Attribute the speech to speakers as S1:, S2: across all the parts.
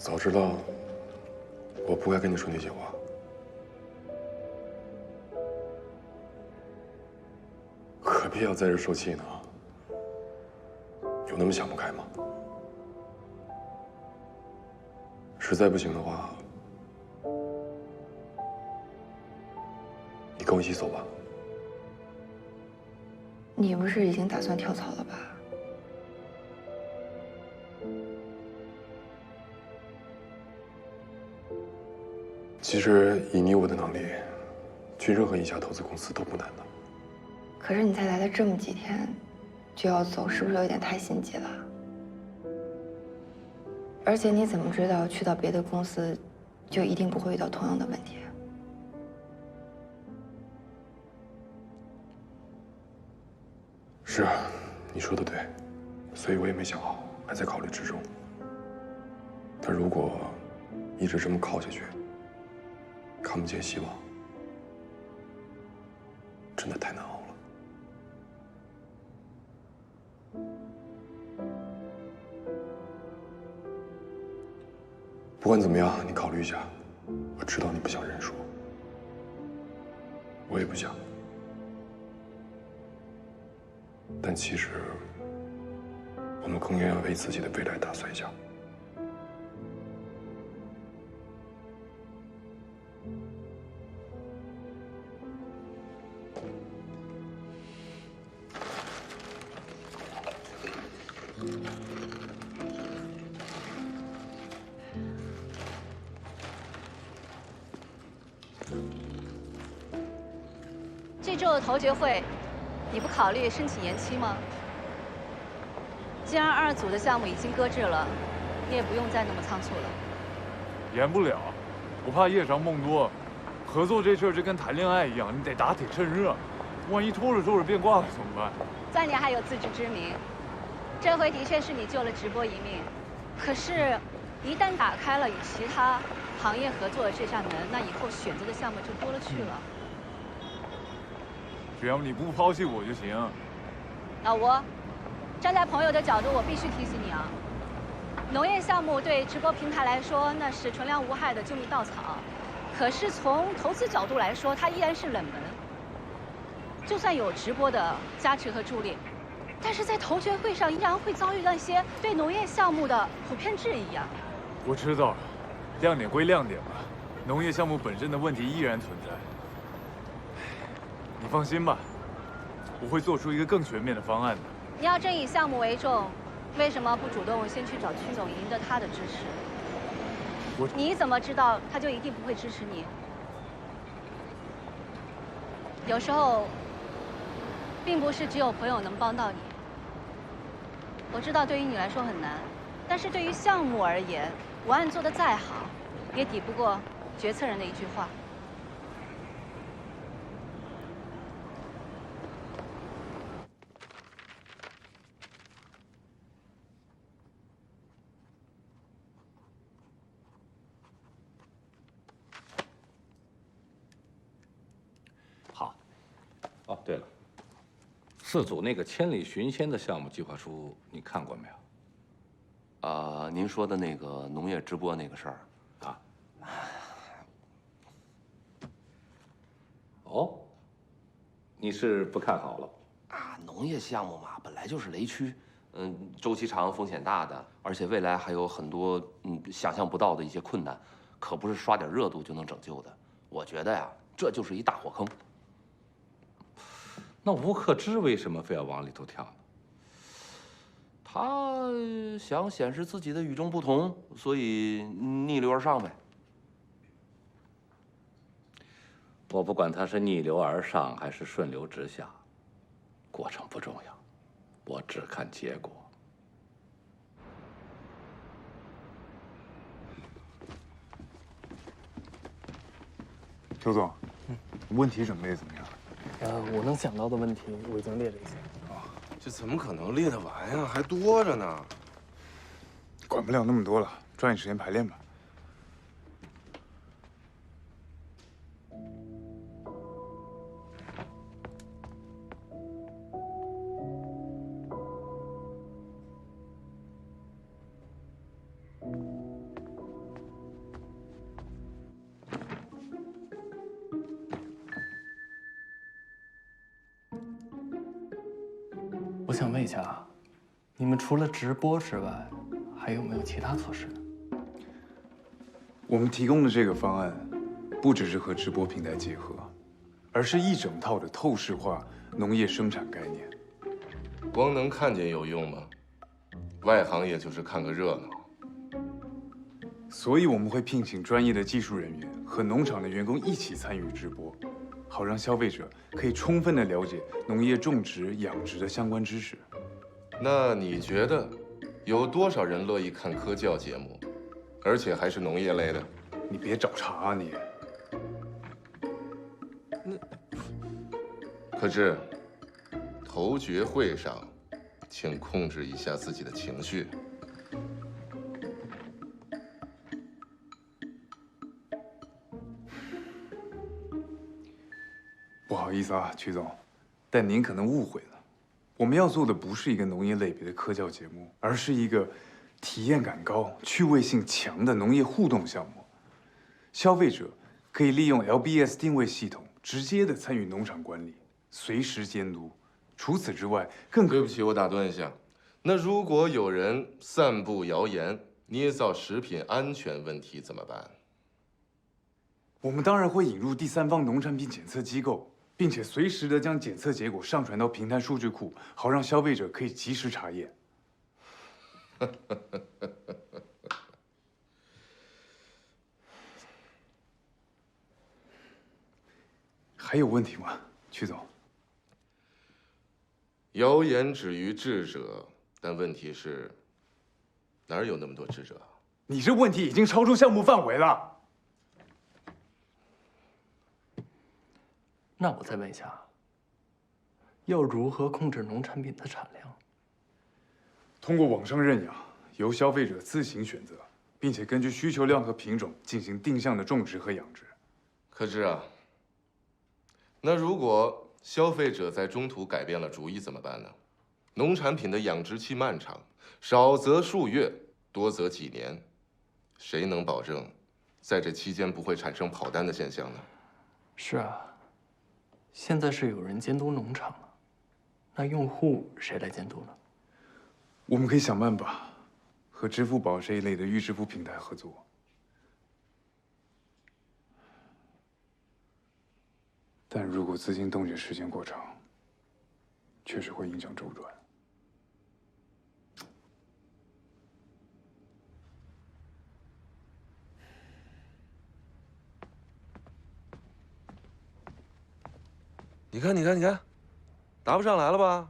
S1: 早知道我不该跟你说那些话。何必要在这受气呢？有那么想不开吗？实在不行的话，你跟我一起走吧。
S2: 你不是已经打算跳槽了吧？
S1: 其实以你我的能力，去任何一家投资公司都不难的。
S2: 可是你才来了这么几天，就要走，是不是有点太心急了？而且你怎么知道去到别的公司，就一定不会遇到同样的问题？
S1: 是啊，你说的对，所以我也没想好，还在考虑之中。但如果一直这么靠下去，看不见希望，真的太难熬了。不管怎么样，你考虑一下。我知道你不想认输，我也不想。但其实，我们更应该为自己的未来打算一下。
S3: 这周的投决会，你不考虑申请延期吗？既然2组的项目已经搁置了，你也不用再那么仓促了。
S4: 延不了，我怕夜长梦多。合作这事儿就跟谈恋爱一样，你得打铁趁热。万一拖着拖着变卦了怎么办？
S3: 暂年还有自知之明，这回的确是你救了直播一命。可是，一旦打开了与其他行业合作的这扇门，那以后选择的项目就多了去了。
S4: 只要你不抛弃我就行。
S3: 老吴，站在朋友的角度，我必须提醒你啊，农业项目对直播平台来说那是纯良无害的救命稻草，可是从投资角度来说，它依然是冷门。就算有直播的加持和助力，但是在投决会上依然会遭遇那些对农业项目的普遍质疑啊。
S4: 我知道了，亮点归亮点吧，农业项目本身的问题依然存在。你放心吧，我会做出一个更全面的方案的。
S3: 你要真以项目为重，为什么不主动先去找曲总，赢得他的支持？你怎么知道他就一定不会支持你？有时候，并不是只有朋友能帮到你。我知道对于你来说很难，但是对于项目而言，文案做得再好，也抵不过决策人的一句话。
S5: 好。哦，对了，4组那个千里寻仙的项目计划书你看过没有？
S6: 您说的那个农业直播那个事儿，
S5: 啊？哦，你是不看好了？
S6: 农业项目嘛，本来就是雷区，周期长、风险大的，而且未来还有很多想象不到的一些困难，可不是刷点热度就能拯救的。我觉得呀，这就是一大火坑。
S5: 那吴克之为什么非要往里头跳呢？
S6: 他想显示自己的与众不同，所以逆流而上呗。
S5: 我不管他是逆流而上还是顺流直下，过程不重要，我只看结果。
S7: 邱总，问题准备怎么样？
S8: 我能想到的问题我已经列了一下。
S9: 这怎么可能列得完呀？还多着呢。
S7: 管不了那么多了，抓紧时间排练吧。
S8: 我想问一下啊，你们除了直播之外，还有没有其他措施呢？
S7: 我们提供的这个方案，不只是和直播平台结合，而是一整套的透视化农业生产概念。
S9: 光能看见有用吗？外行也就是看个热闹。
S7: 所以我们会聘请专业的技术人员和农场的员工一起参与直播，好让消费者可以充分的了解农业种植、养殖的相关知识。
S9: 那你觉得有多少人乐意看科教节目，而且还是农业类的？
S7: 你别找茬啊你！
S9: 可是，头决会上，请控制一下自己的情绪。
S7: 不好意思啊，曲总，但您可能误会了。我们要做的不是一个农业类别的科教节目，而是一个体验感高、趣味性强的农业互动项目。消费者可以利用 LBS 定位系统直接的参与农场管理，随时监督。除此之外，
S9: 对不起，我打断一下。那如果有人散布谣言，捏造食品安全问题怎么办？
S7: 我们当然会引入第三方农产品检测机构，并且随时的将检测结果上传到平台数据库，好让消费者可以及时查验。还有问题吗，曲总？
S9: 谣言止于智者，但问题是，哪儿有那么多智者？
S7: 你这问题已经超出项目范围了。
S8: 那我再问一下，要如何控制农产品的产量？
S7: 通过网上认养，由消费者自行选择，并且根据需求量和品种进行定向的种植和养殖。
S9: 可是啊，那如果消费者在中途改变了主意怎么办呢？农产品的养殖期漫长，少则数月，多则几年，谁能保证在这期间不会产生跑单的现象呢？
S8: 是啊，现在是有人监督农场了，那用户谁来监督呢？
S7: 我们可以想办法和支付宝这一类的预支付平台合作。但如果资金冻结时间过长，确实会影响周转。
S9: 你看，你看，你看，答不上来了吧？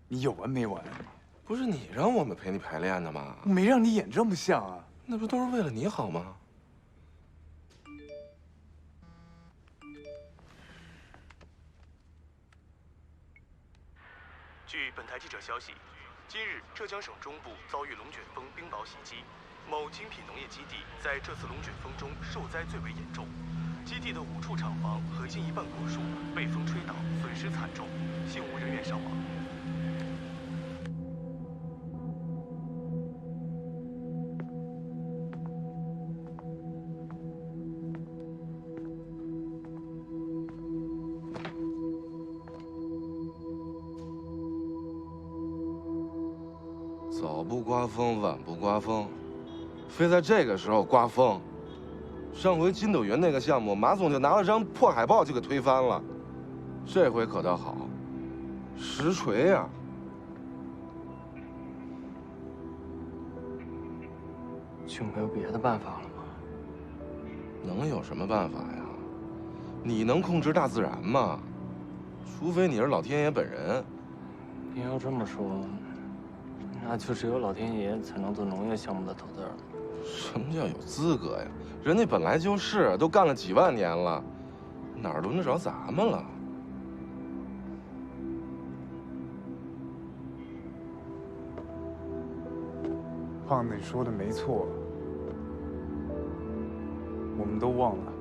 S7: 你有完没完？
S9: 不是你让我们陪你排练的吗？
S7: 我没让你演这么像啊！
S9: 那不都是为了你好吗？
S10: 据本台记者消息，今日浙江省中部遭遇龙卷风冰雹袭击，某精品农业基地在这次龙卷风中受灾最为严重。基地的5处厂房和近1半果树被风吹倒，损失惨重，幸无人员伤亡。
S9: 早不刮风，晚不刮风，非在这个时候刮风。上回筋斗云那个项目，马总就拿了张破海报就给推翻了，这回可倒好，实锤呀！
S8: 就没有别的办法了吗？
S9: 能有什么办法呀？你能控制大自然吗？除非你是老天爷本人。
S8: 你要这么说，那就只有老天爷才能做农业项目的头子了。
S9: 什么叫有资格呀？人家本来就是，都干了几万年了，哪儿轮得着咱们了？
S7: 胖子，你说的没错，我们都忘了，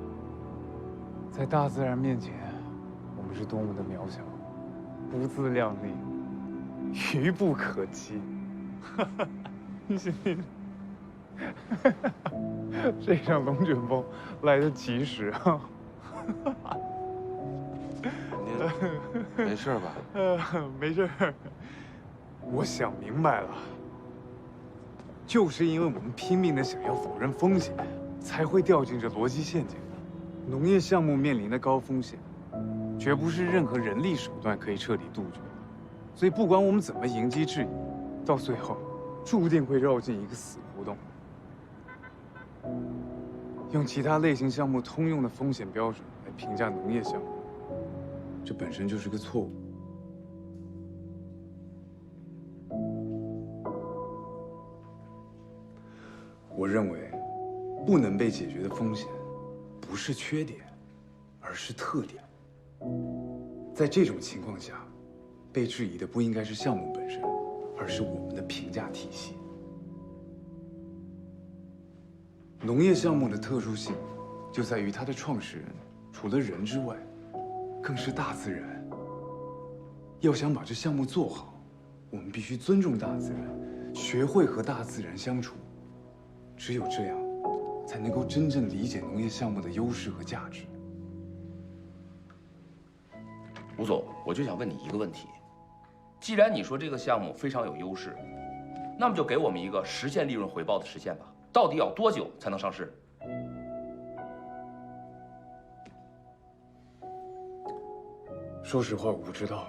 S7: 在大自然面前，我们是多么的渺小，不自量力，愚不可及。你这场龙卷风来得及时啊！
S9: 您没事吧？
S7: 没事。我想明白了，就是因为我们拼命的想要否认风险，才会掉进这逻辑陷阱的。农业项目面临的高风险，绝不是任何人力手段可以彻底杜绝。所以，不管我们怎么迎击质疑，到最后，注定会绕进一个死胡同。用其他类型项目通用的风险标准来评价农业项目，这本身就是个错误。我认为，不能被解决的风险，不是缺点，而是特点。在这种情况下，被质疑的不应该是项目本身，而是我们的评价体系。农业项目的特殊性，就在于它的创始人除了人之外，更是大自然。要想把这项目做好，我们必须尊重大自然，学会和大自然相处。只有这样，才能够真正理解农业项目的优势和价值。
S6: 吴总，我就想问你一个问题：既然你说这个项目非常有优势，那么就给我们一个实现利润回报的时限吧。到底要多久才能上市？
S7: 说实话，我不知道。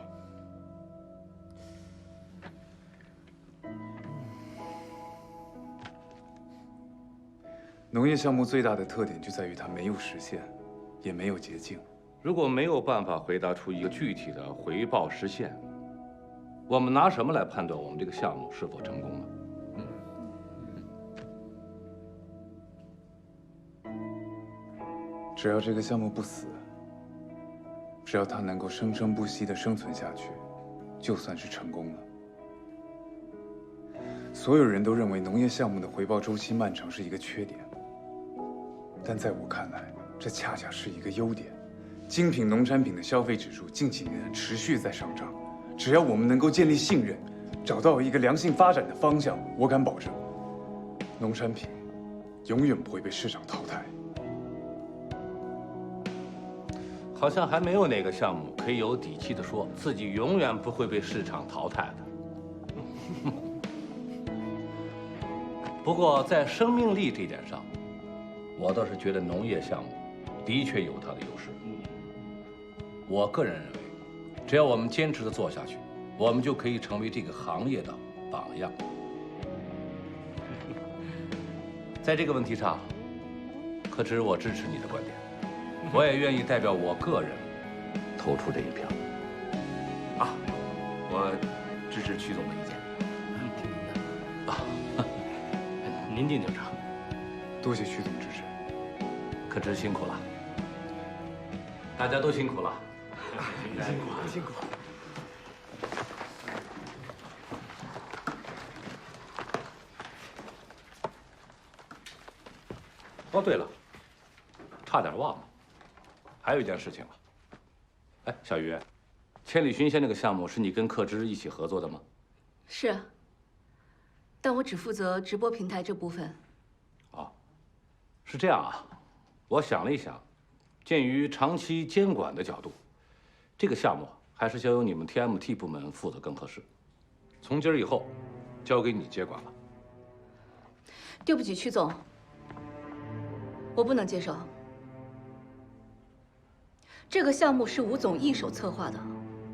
S7: 农业项目最大的特点就在于它没有时限，也没有捷径。
S5: 如果没有办法回答出一个具体的回报实现，我们拿什么来判断我们这个项目是否成功呢？
S7: 只要这个项目不死，只要它能够生生不息地生存下去，就算是成功了。所有人都认为农业项目的回报周期漫长是一个缺点，但在我看来，这恰恰是一个优点。精品农产品的消费指数近几年持续在上涨，只要我们能够建立信任，找到一个良性发展的方向，我敢保证，农产品永远不会被市场淘汰。
S5: 好像还没有哪个项目可以有底气地说自己永远不会被市场淘汰的。不过在生命力这点上，我倒是觉得农业项目的确有它的优势。我个人认为，只要我们坚持地做下去，我们就可以成为这个行业的榜样。在这个问题上，可知我支持你的观点，我也愿意代表我个人投出这一票。
S6: 啊，我支持曲总的意见。
S8: 您定就成。
S7: 多谢曲总支持。
S5: 可知辛苦了，大家都辛苦了。
S7: 辛苦，辛苦。
S5: 哦，对了，差点忘了，还有一件事情了。哎，小鱼，千里寻仙那个项目是你跟克之一起合作的吗？
S3: 是，但我只负责直播平台这部分。
S5: 哦，是这样啊。我想了一想，鉴于长期监管的角度，这个项目还是交由你们 TMT 部门负责更合适。从今儿以后，交给你接管了。
S3: 对不起，曲总，我不能接受。这个项目是吴总一手策划的，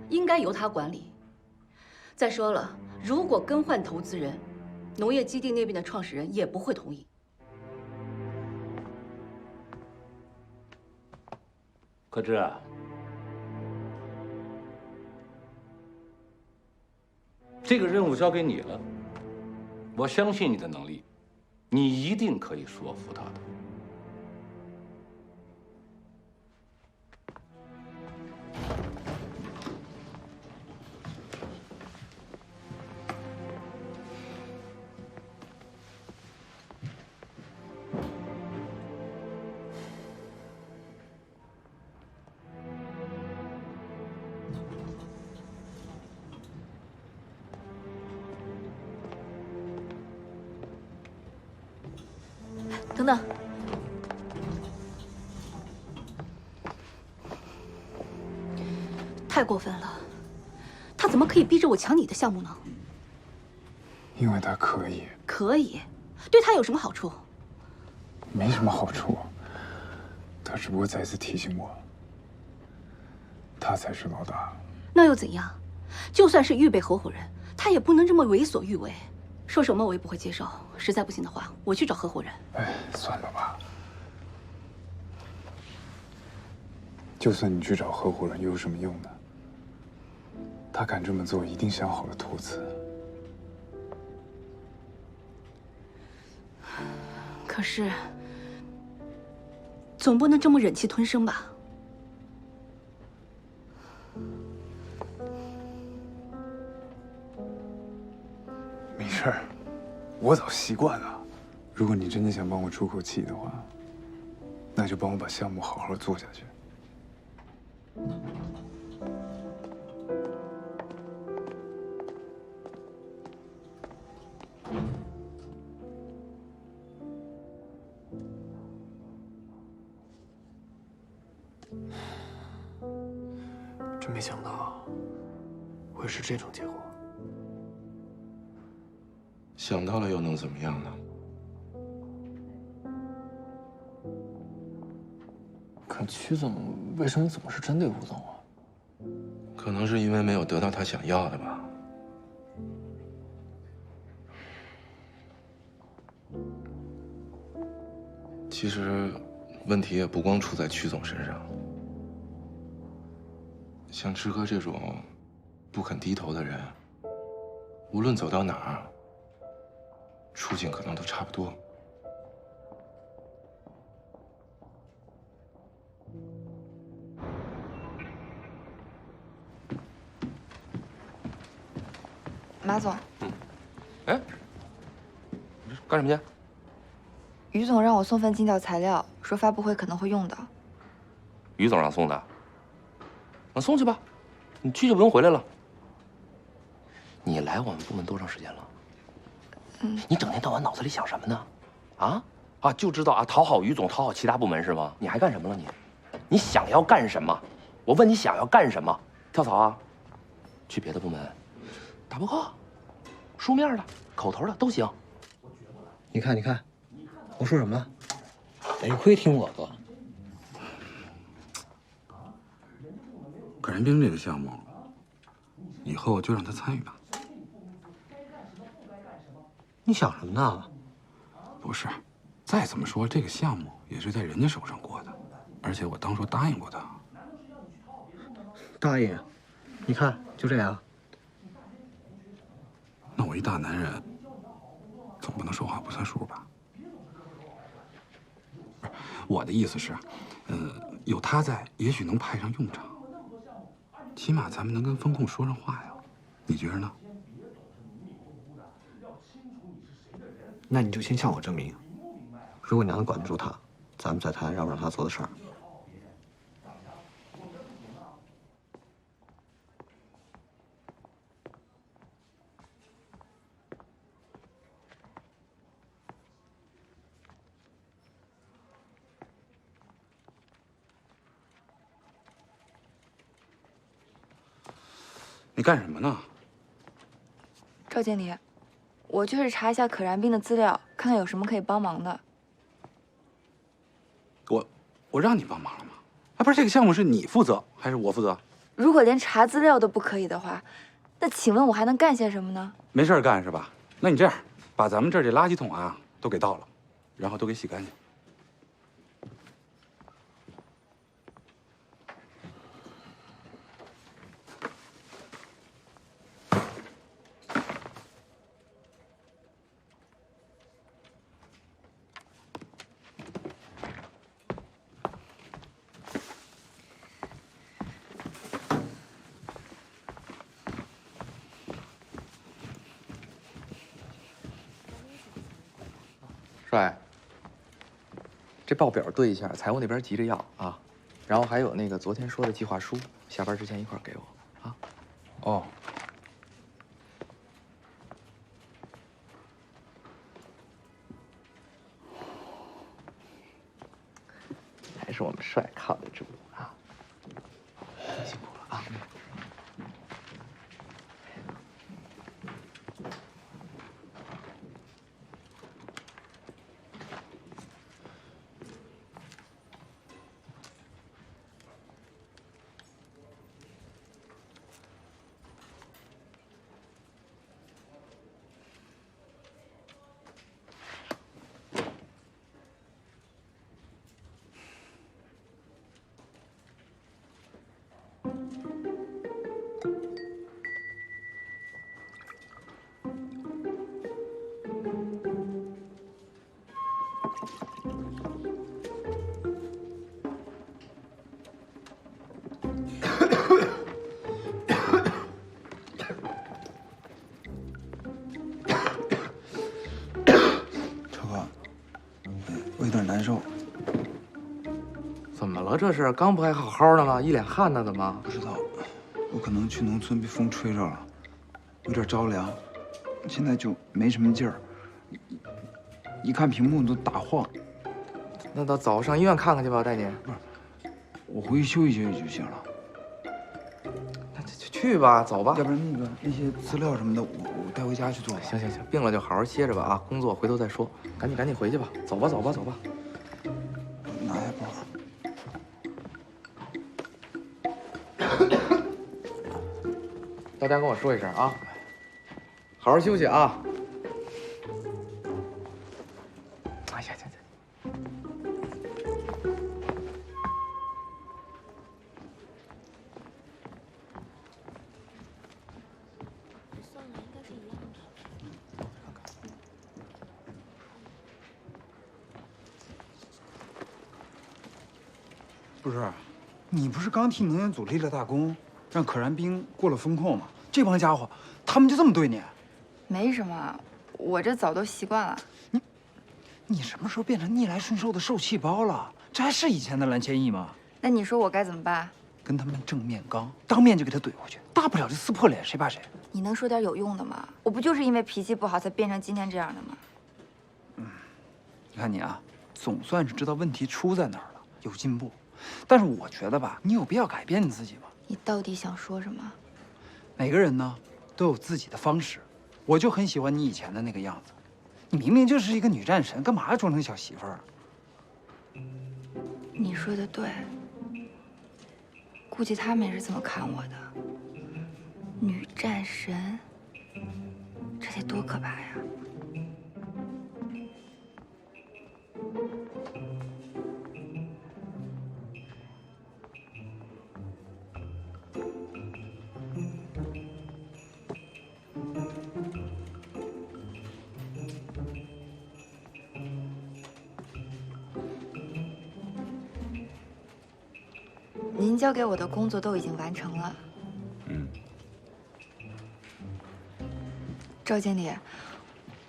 S3: 应该由他管理。再说了，如果更换投资人，农业基地那边的创始人也不会同意。
S5: 可知啊，这个任务交给你了，我相信你的能力，你一定可以说服他的。
S3: 等等，太过分了！他怎么可以逼着我抢你的项目呢？
S7: 因为他可以。
S3: 可以，对他有什么好处？
S7: 没什么好处，他只不过再次提醒我，他才是老大。
S3: 那又怎样？就算是预备合伙人，他也不能这么为所欲为。说什么我也不会接受。实在不行的话，我去找合伙人。
S7: 哎，算了吧。就算你去找合伙人，又有什么用呢？他敢这么做，一定想好了托词。
S3: 可是，总不能这么忍气吞声吧？
S7: 没事儿，我早习惯了。如果你真的想帮我出口气的话，那就帮我把项目好好做下去。
S8: 真没想到会是这种结果。
S9: 想到了又能怎么样呢？
S8: 可曲总为什么总是针对吴总啊？
S9: 可能是因为没有得到他想要的吧。其实，问题也不光出在曲总身上。像志哥这种不肯低头的人，无论走到哪儿，处境可能都差不多。
S2: 马总，
S6: 哎，你干什么去？
S2: 于总让我送份尽调材料，说发布会可能会用到。
S6: 于总让送的，那送去吧，你去就不用回来了。你来我们部门多长时间了？你整天到晚脑子里想什么呢？啊，就知道啊，讨好于总，讨好其他部门是吗？你还干什么了你？你想要干什么？我问你想要干什么？跳槽啊？去别的部门打报告，书面的、口头的都行。
S11: 你看，我说什么了？得亏听我的。
S12: 可燃冰这个项目，以后就让他参与吧。
S11: 你想什么呢？
S12: 不是，再怎么说这个项目也是在人家手上过的，而且我当初答应过他。
S11: 答应？你看，就这样。
S12: 那我一大男人，总不能说话不算数吧？不是，我的意思是，有他在，也许能派上用场。起码咱们能跟风控说上话呀，你觉着呢？
S11: 那你就先向我证明，如果你能管得住他，咱们再谈让不让他做的事儿。
S12: 你干什么呢？
S2: 赵经理，我就是查一下可燃冰的资料，看看有什么可以帮忙的。
S12: 我让你帮忙了吗？啊，不是，这个项目是你负责还是我负责？
S2: 如果连查资料都不可以的话，那请问我还能干些什么呢？
S12: 没事干是吧？那你这样，把咱们这儿这垃圾桶啊都给倒了，然后都给洗干净。
S13: 帅，这报表对一下，财务那边急着要啊，然后还有那个昨天说的计划书，下班之前一块儿给我啊。
S12: 哦。
S13: 还是我们帅靠得住啊！辛苦了啊！
S11: 受。
S13: 怎么了？这是刚不还好好的吗？一脸汗呢，怎么？
S11: 不知道，我可能去农村被风吹着了，有点着凉，现在就没什么劲儿。一看屏幕都打晃。
S13: 那到早上医院看看去吧，我带你。
S11: 不是，我回去休息休息就行了。
S13: 那就去吧，走吧。
S11: 要不然那些资料什么的，我带回家去做。
S13: 行，病了就好好歇着吧啊，工作回头再说。赶紧回去吧，走吧。
S11: 拿下包。
S13: 到家跟我说一声啊，好好休息啊。哎呀，行。
S11: 不是，你不是刚替能源组立了大功，让可燃冰过了风控吗？这帮家伙，他们就这么对你？
S2: 没什么，我这早都习惯了。
S11: 你什么时候变成逆来顺受的受气包了？这还是以前的蓝千亿吗？
S2: 那你说我该怎么办？
S11: 跟他们正面刚，当面就给他怼回去，大不了就撕破脸，谁怕谁？
S2: 你能说点有用的吗？我不就是因为脾气不好才变成今天这样的吗？
S11: 你看你啊，总算是知道问题出在哪儿了，有进步。但是我觉得吧，你有必要改变你自己吗？
S2: 你到底想说什么？
S11: 每个人呢都有自己的方式，我就很喜欢你以前的那个样子。你明明就是一个女战神，干嘛要装成小媳妇儿？
S2: 你说的对，估计他们也是这么看我的。女战神，这得多可怕呀！您交给我的工作都已经完成了。赵经理，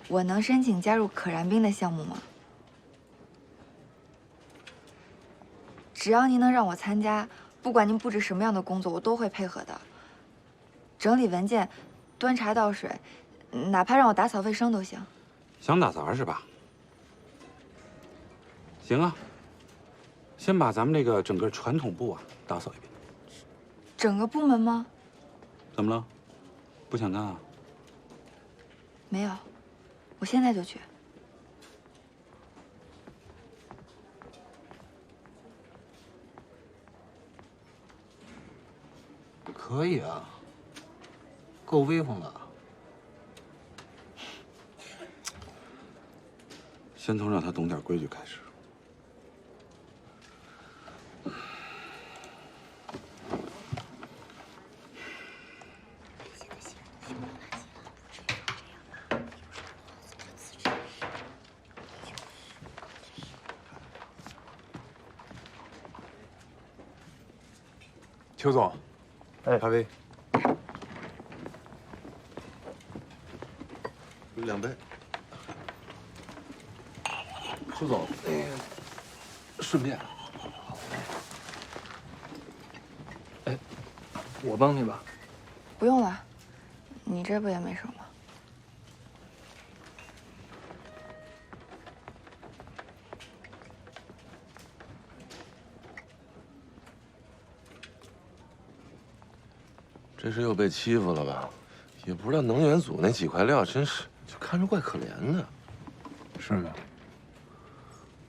S2: 我能申请加入可燃冰的项目吗？只要您能让我参加，不管您布置什么样的工作，我都会配合的。整理文件、端茶倒水，哪怕让我打扫卫生都行。
S12: 想打杂是吧？行啊，先把咱们这个整个传统部啊打扫一遍。
S2: 整个部门吗？
S12: 怎么了？不想干啊？
S2: 没有，我现在就去。
S11: 可以啊，够威风的。
S12: 先从让他懂点规矩开始。
S7: 邱总，咖啡。
S9: 2杯。
S12: 邱总，顺便，
S8: 我帮你吧。
S2: 不用了，你这不也没什么。
S9: 这是又被欺负了吧？也不知道能源组那几块料，真是就看着怪可怜的。
S7: 是吗？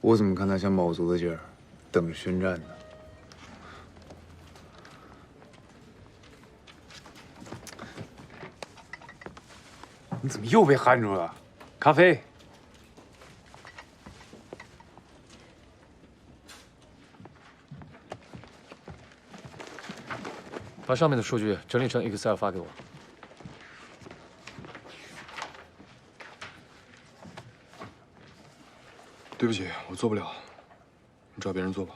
S7: 我怎么看他像卯足了劲儿，等着宣战呢？你怎么又被喊住了？咖啡。
S8: 把上面的数据整理成 Excel 发给我。
S1: 对不起，我做不了，你找别人做吧。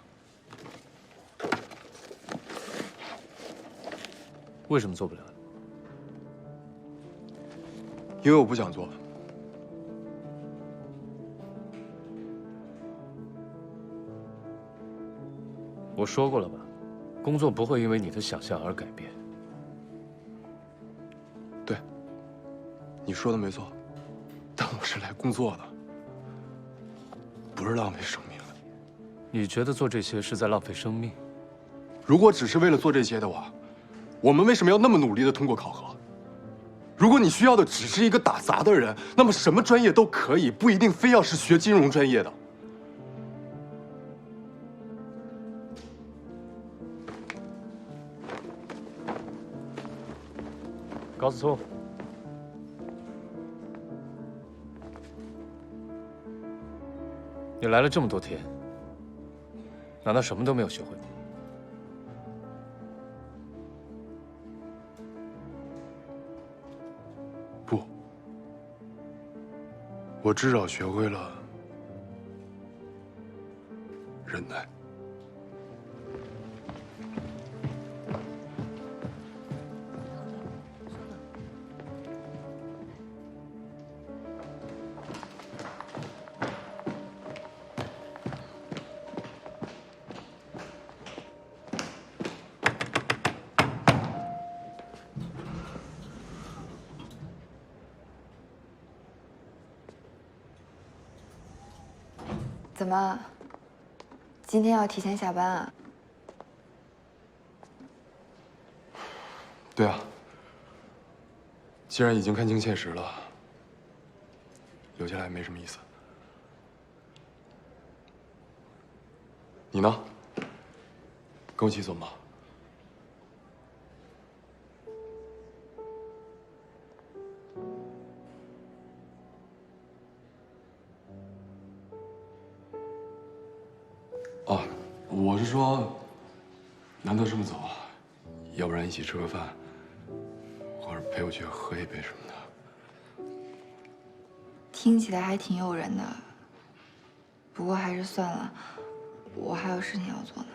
S8: 为什么做不了？
S1: 因为我不想做。
S14: 我说过了吧，工作不会因为你的想象而改变。
S1: 对，你说的没错，但我是来工作的，不是浪费生命的。
S14: 你觉得做这些是在浪费生命？
S1: 如果只是为了做这些的话，我们为什么要那么努力的通过考核？如果你需要的只是一个打杂的人，那么什么专业都可以，不一定非要是学金融专业的。
S14: 高子聪，你来了这么多天，难道什么都没有学会吗？
S1: 不，我至少学会了忍耐。
S2: 怎么，今天要提前下班啊？
S1: 对啊，既然已经看清现实了，留下来没什么意思。你呢？跟我一起走吗？哦，我是说，难得这么早，要不然一起吃个饭，或者陪我去喝一杯什么的。
S2: 听起来还挺诱人的，不过还是算了，我还有事情要做呢。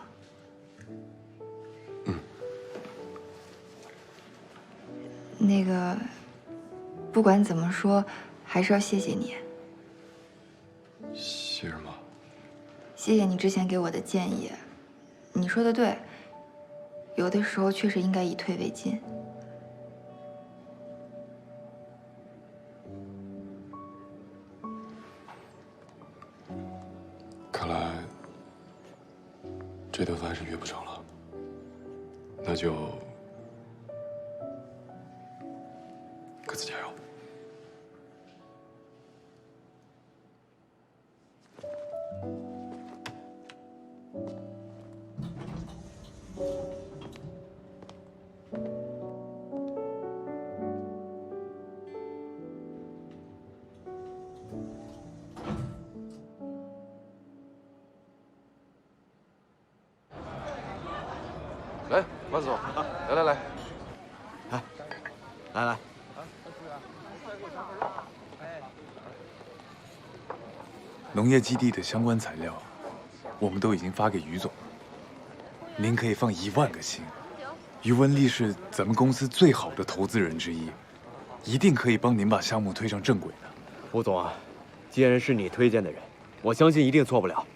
S2: 那个，不管怎么说，还是要谢谢你。
S1: 谢什么？
S2: 谢谢你之前给我的建议，你说的对，有的时候确实应该以退为进。
S1: 看来这顿饭是约不成了，那就各自加油。
S9: 来，马总，来来来，
S13: 来，
S7: 农业基地的相关材料，我们都已经发给于总了。您可以放10000个心，于文丽是咱们公司最好的投资人之一，一定可以帮您把项目推上正轨的。
S15: 吴总啊，既然是你推荐的人，我相信一定错不了。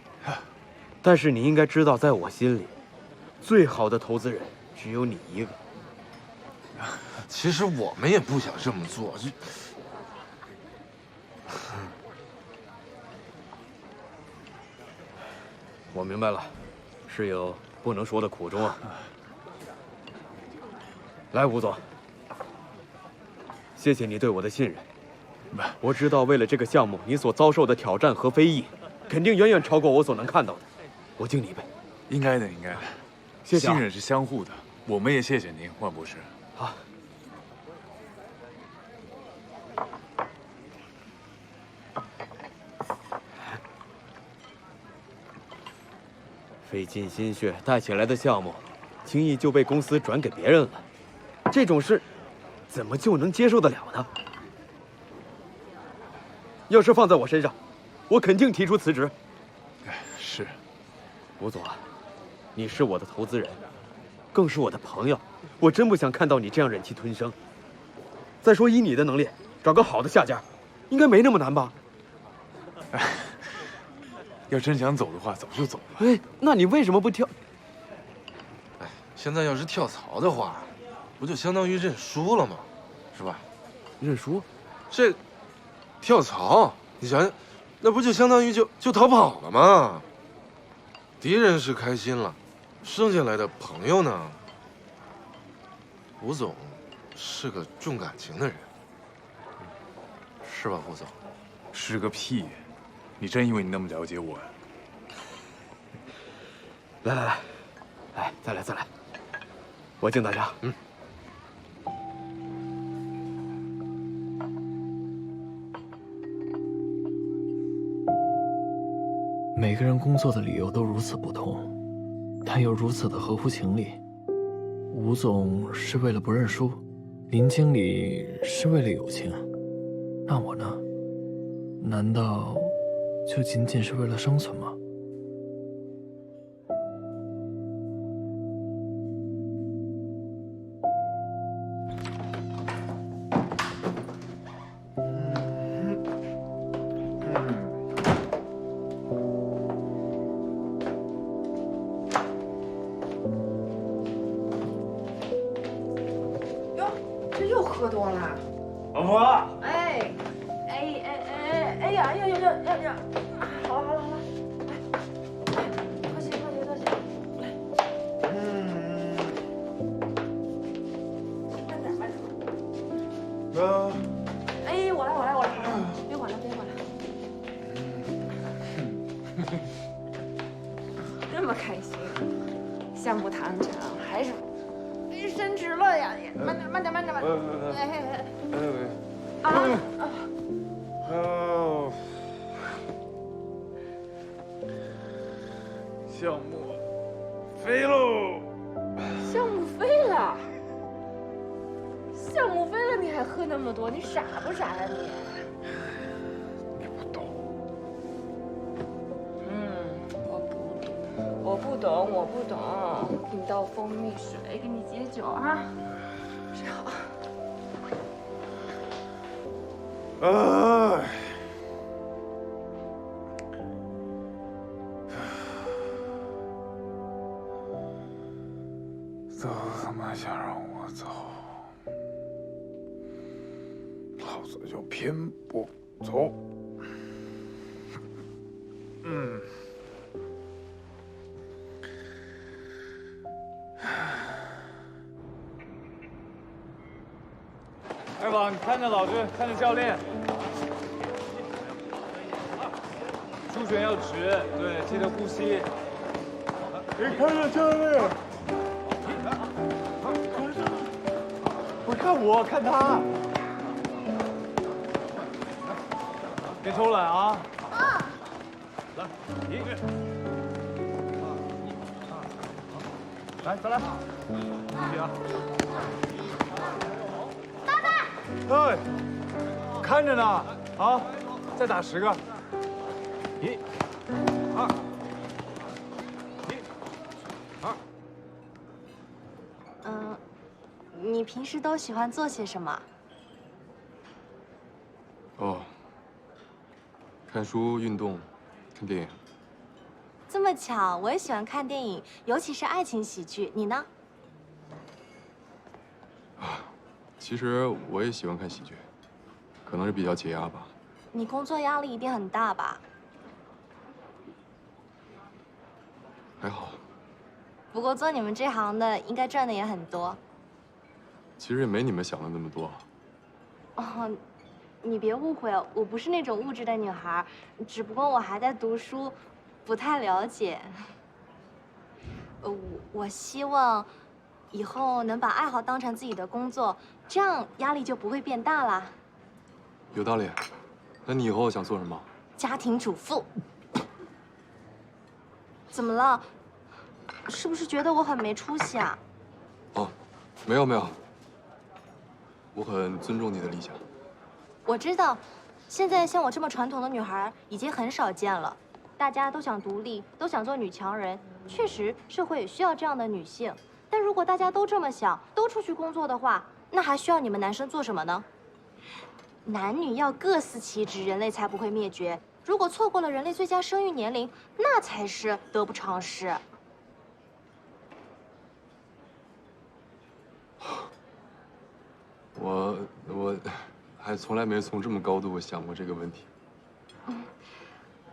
S15: 但是你应该知道，在我心里，最好的投资人只有你一个。
S9: 其实我们也不想这么做，
S15: 我明白了，是有不能说的苦衷啊。来，吴总，谢谢你对我的信任。我知道为了这个项目，你所遭受的挑战和非议，肯定远远超过我所能看到的。我敬你一杯。
S7: 应该的，应该的。
S15: 谢谢啊。
S7: 信任是相互的，我们也谢谢您，万博士。
S15: 好。费尽心血带起来的项目，轻易就被公司转给别人了，这种事，怎么就能接受得了呢？要是放在我身上，我肯定提出辞职。
S7: 是，
S15: 吴总啊，你是我的投资人，更是我的朋友，我真不想看到你这样忍气吞声。再说，以你的能力，找个好的下家，应该没那么难吧？
S7: 要真想走的话，早就走了。
S15: 哎，那你为什么不挑？
S9: 现在要是跳槽的话，不就相当于认输了吗？是吧？
S15: 认输？
S9: 这跳槽，你想想，那不就相当于就逃跑了吗？敌人是开心了，剩下来的朋友呢？吴总是个重感情的人，是吧，吴总？
S7: 是个屁！你真以为你那么了解我呀？
S15: 来，再来，我敬大家。
S8: 每个人工作的理由都如此不同，但又如此的合乎情理。吴总是为了不认输，林经理是为了友情，那我呢？难道就仅仅是为了生存吗？
S2: 这又喝多了。
S7: 老婆。
S2: 哎呀，好了，多谢。哎，我来，别管了。这么开心，项目谈成还是升职了呀？慢点。
S7: 项目飞喽！
S2: 项目飞了，你还喝那么多，你傻不傻呀你？
S7: 你不懂。
S2: 我不懂。给你倒蜂蜜水，给你解酒啊。睡好。
S7: 都他妈想让我走，老子就偏不走。
S4: 二宝，你看着老师，看着教练。出拳要直，对，记得呼吸。
S7: 你看着教练。不看我，看他。
S4: 别偷懒啊！来，来，再来。注意啊！哎，看着呢，啊，再打10个。1、2、
S16: 1、2。你平时都喜欢做些什么？
S1: 看书、运动、看电影。
S16: 这么巧，我也喜欢看电影，尤其是爱情喜剧。你呢？
S1: 其实我也喜欢看喜剧，可能是比较解压吧。
S16: 你工作压力一定很大吧？
S1: 还好。
S16: 不过做你们这行的，应该赚的也很多。
S1: 其实也没你们想的那么多。
S16: 哦，你别误会，我不是那种物质的女孩，只不过我还在读书，不太了解。我希望以后能把爱好当成自己的工作，这样压力就不会变大啦。
S1: 有道理。那你以后想做什么？
S16: 家庭主妇。怎么了？是不是觉得我很没出息啊？
S1: 哦，没有。我很尊重你的理想。
S16: 我知道，现在像我这么传统的女孩已经很少见了，大家都想独立，都想做女强人。确实，社会也需要这样的女性。但如果大家都这么想，都出去工作的话，那还需要你们男生做什么呢？男女要各司其职，人类才不会灭绝。如果错过了人类最佳生育年龄，那才是得不偿失。
S1: 还从来没从这么高度想过这个问题。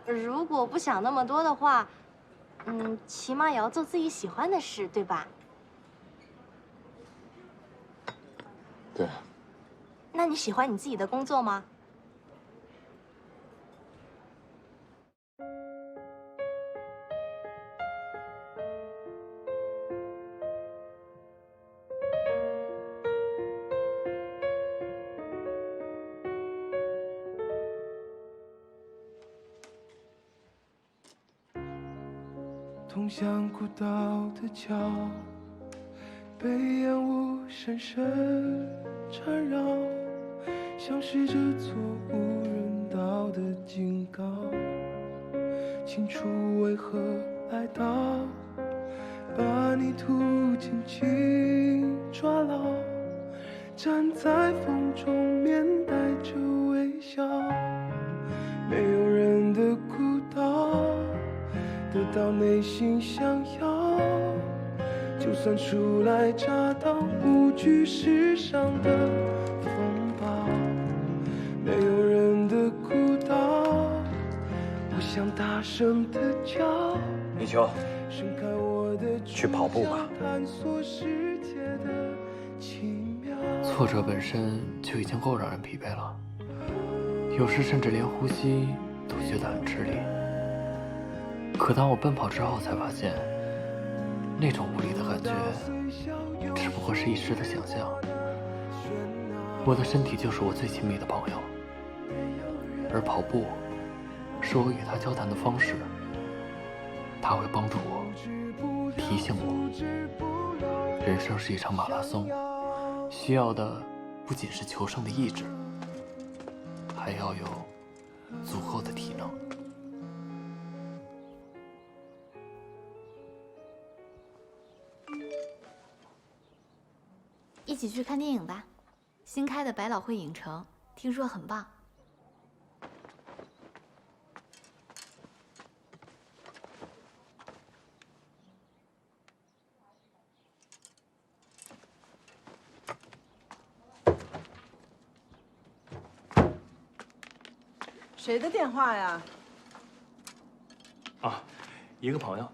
S16: 如果不想那么多的话，起码也要做自己喜欢的事，对吧？
S1: 对。
S16: 那你喜欢你自己的工作吗？
S17: 通向孤岛的桥，被烟雾深深缠绕，像是这座无人岛的警告。清楚为何来到，把你途紧紧抓牢，站在风中面带着微笑，没有人的孤岛。得到内心想要，就算初来乍到，无惧世上的风暴。没有人的孤岛，我想大声的叫。
S8: 立秋，去跑步吧。挫折本身就已经够让人疲惫了，有时甚至连呼吸都觉得很吃力。可当我奔跑之后，才发现，那种无力的感觉，只不过是一时的想象。我的身体就是我最亲密的朋友，而跑步，是我与他交谈的方式。他会帮助我，提醒我，人生是一场马拉松，需要的不仅是求胜的意志，还要有足够的体能。
S18: 一起去看电影吧，新开的百老汇影城，听说很棒。
S19: 谁的电话呀？
S8: 啊，一个朋友。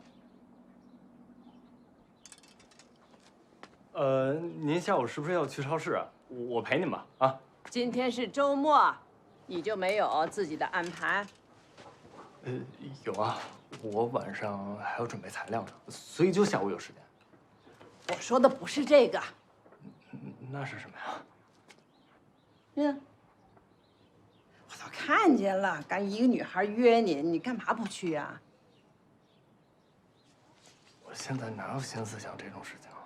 S8: 您下午是不是要去超市啊？我陪您吧。啊，
S19: 今天是周末，你就没有自己的安排？
S8: 有啊，我晚上还要准备材料呢，所以就下午有时间。
S19: 我说的不是这个。
S8: 那是什么呀？
S19: 我都看见了，敢一个女孩约你，你干嘛不去呀？
S8: 我现在哪有心思想这种事情啊？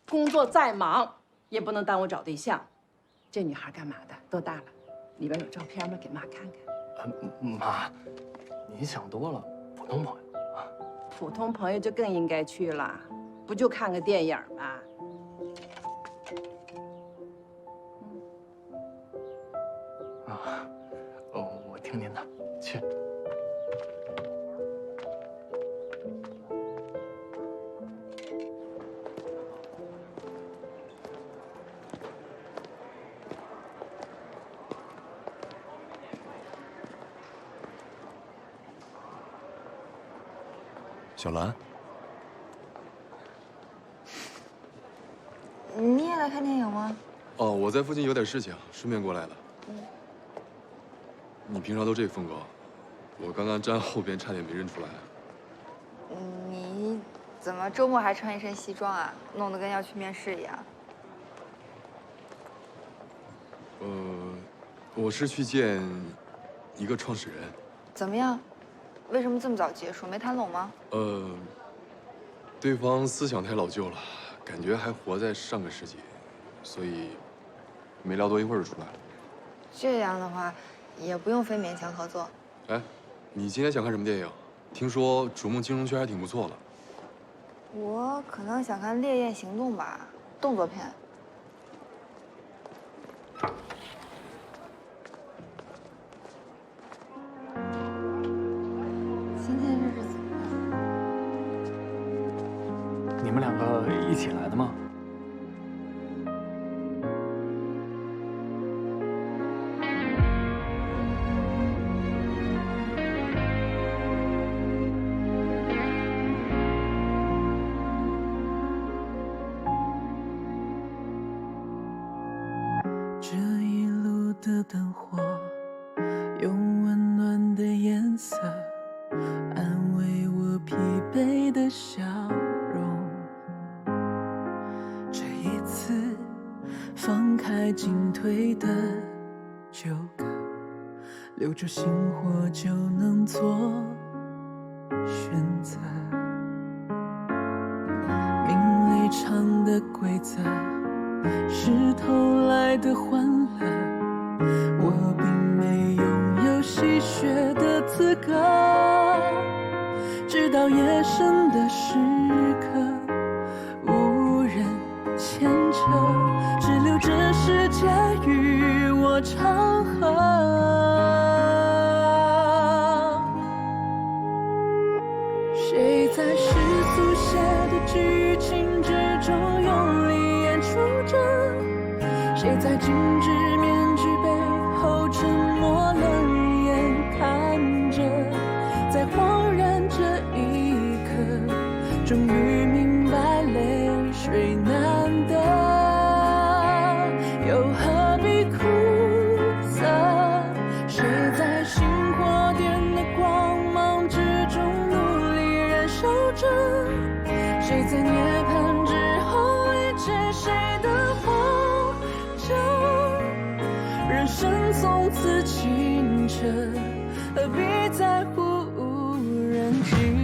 S19: 工作再忙，也不能耽误找对象。这女孩干嘛的？多大了？里边有照片吗？给妈看看。
S8: 妈，您想多了，普通朋友啊。
S19: 普通朋友就更应该去了，不就看个电影吗？
S8: 我听您的，去。
S1: 小兰，
S2: 你也来看电影吗？
S1: 哦，我在附近有点事情，顺便过来了。你平常都这风格，我刚刚站后边差点没认出来。
S2: 你怎么周末还穿一身西装啊？弄得跟要去面试一样。
S1: 我是去见一个创始人。
S2: 怎么样？为什么这么早结束？没谈拢吗？
S1: 对方思想太老旧了，感觉还活在上个世纪，所以没聊多一会儿就出来了。
S2: 这样的话，也不用非勉强合作。
S1: 哎，你今天想看什么电影？听说逐梦金融圈还挺不错的。
S2: 我可能想看《烈焰行动》吧，动作片。今天这日子，
S8: 你们两个一起来的吗？
S17: 用温暖的颜色安慰我疲惫的笑容。这一次放开进退的纠葛，留住心火就能做选择。名利场的规则是偷来的欢乐，我并没拥有戏谑的资格。直到夜深的时刻，无人牵扯，只留这世界与我长河。谁在世俗写的剧情之中用力演出着？谁在精致面具背后沉默冷眼看着？在恍然这一刻，终于明白泪水难得，又何必苦涩？谁在星火点的光芒之中努力燃烧着？谁在涅槃之后理解谁的活着？人生从此清澈，何必在乎无人知？